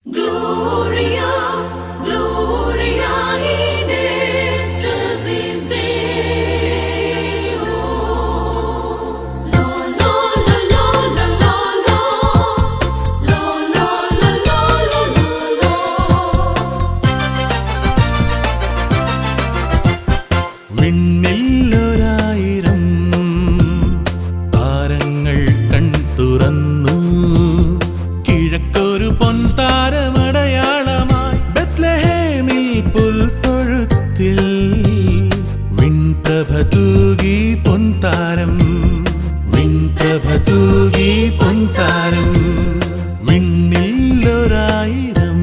Gloria, Gloria in excelsis Deo. La la la la la la la. La la la la la la la. വിണ്ണില്ലൊരായിരം താരങ്ങൾ കൺ തുറന്നു കിഴക്കൊരു പൊൻതാരമടയാളമായി ബത്ലഹേമിൽ പുൽത്തൊഴുത്തിൽ വിൺപ്രഭ തൂകി പൊൻതാരം വിൺപ്രഭ തൂകി പൊൻതാരം വിണ്ണില്ലൊരായിരം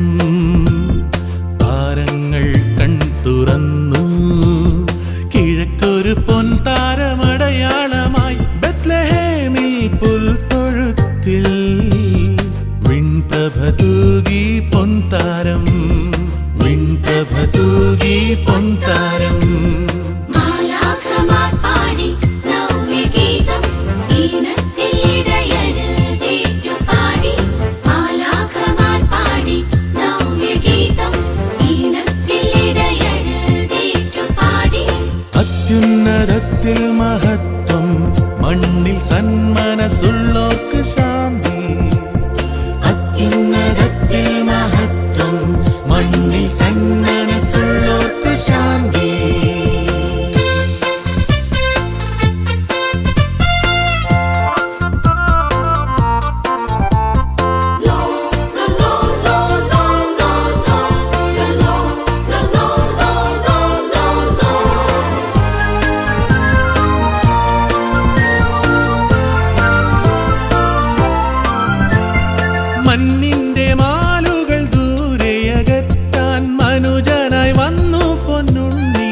താരങ്ങൾ കൺ തുറന്നു കിഴക്കൊരു പൊൻതാരമടയാളമായി ബത്ലഹേമിൽ പുൽത്തൊഴുത്തിൽ വിൺപ്രഭ തൂകി പൊൻതാരം വിൺപ്രഭ തൂകി പൊൻതാരം മാലാഖമാർ പാടി നവ്യഗീതം ഈണത്തിൽ ഇടയരുതേറ്റു പാടി. മാലാഖമാർ പാടി നവ്യഗീതം ഈണത്തിൽ ഇടയരുതേറ്റു പാടി. അത്യുന്നതത്തിൽ മഹത്വം മണ്ണിൽ സന്മനസ്സുള്ളോർക്ക് ശാന്തി. അത്യുന്നതത്തിൽ മഹത്വം മണ്ണിൽ സന്മനസ്സുള്ളോർക്ക് ശാന്തി. La la la la la la la. La la la la la la la. മണ്ണിന്റെ മാലുകൾ ദൂരെയകറ്റാൻ മനുജനായി വന്നു പൊന്നുണ്ണി.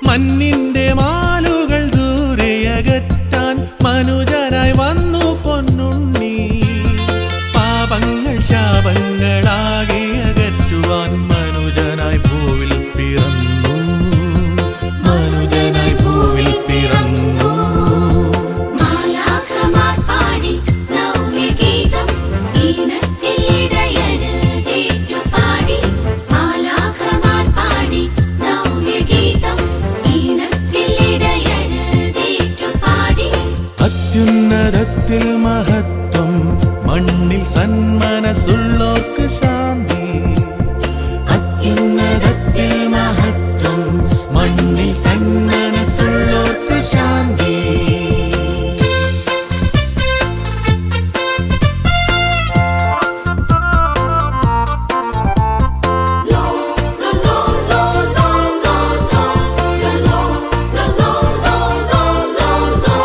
മണ്ണിന്റെ മാലുകൾ ദൂരെയകറ്റാൻ മനുജനായി വന്നു പൊന്നുണ്ണി. പാപങ്ങൾ ശാപങ്ങളാകെ അകറ്റുവാൻ മനുജനായി ഭൂവിൽ പിറന്നു. മനുജനായി ഭൂവിൽ പിറന്നു. മാലാഖമാർ പാടി നവ്യഗീതം ഈണത്തിൽ ഇടയരുതേറ്റു പാടി. മാലാഖമാർ പാടി നവ്യഗീതം ഈണത്തിൽ ഇടയരുതേറ്റു പാടി. അത്യുന്നതത്തിൽ മഹത്വം മണ്ണിൽ സന്മനസ്സുള്ളോർക്ക് ശാന്തി. അത്യുന്നതത്തിൽ മഹത്വം മണ്ണിൽ സന്മനസ്സുള്ളോർക്ക് ശാന്തി. La la la la la la la. La la la la la la la la.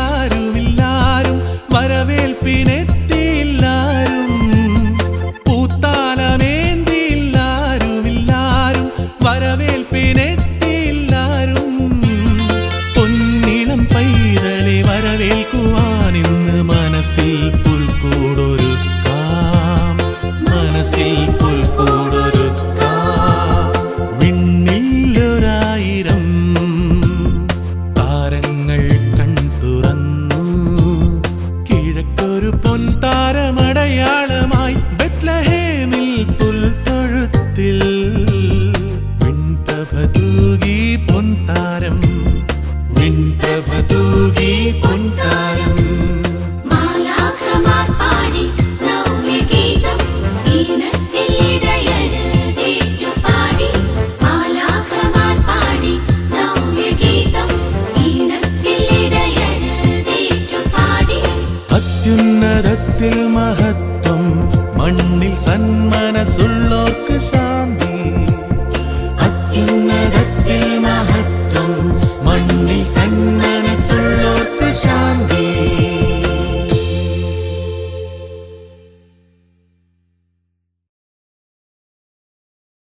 പൂത്താലമേന്തിയില്ലാരുമില്ലാരും വരവേൽപ്പിനെത്തിയില്ലാരും. പൂത്താലമേന്തിയില്ലാരുമില്ലാരും വരവേൽപ്പിനെത്തിയില്ലാരും. പൊന്നിളം പൈതലെ വരവേൽക്കുവാനിന്ന് മനസ്സിൽ പുൽക്കൂടൊരുക്കാം. മനസ്സിൽ പുൽക്കൂടൊരുക്കാം. വിണ്ണില്ലൊരായിരം താരങ്ങൾ കൺ തുറന്നു കിഴക്കൊരു പൊൻതാരമടയാളമായി ബത്ലഹേമിൽ പുൽത്തൊഴുത്തിൽ വിൺപ്രഭ തൂകി പൊൻതാരം വിൺപ്രഭ തൂകി പൊൻതാരം. മാലാഖമാർ പാടി നവ്യഗീതം ഈണത്തിൽ ഇടയരുതേറ്റു പാടി. മാലാഖമാർ പാടി നവ്യഗീതം ഈണത്തിൽ ഇടയരുതേറ്റു പാടി. അത്യുന്നതത്തിൽ മഹത്വം മണ്ണിൽ സന്മനസ്സുള്ളോർക്ക് ശാന്തി. അത്യുന്നതത്തിൽ മഹത്വം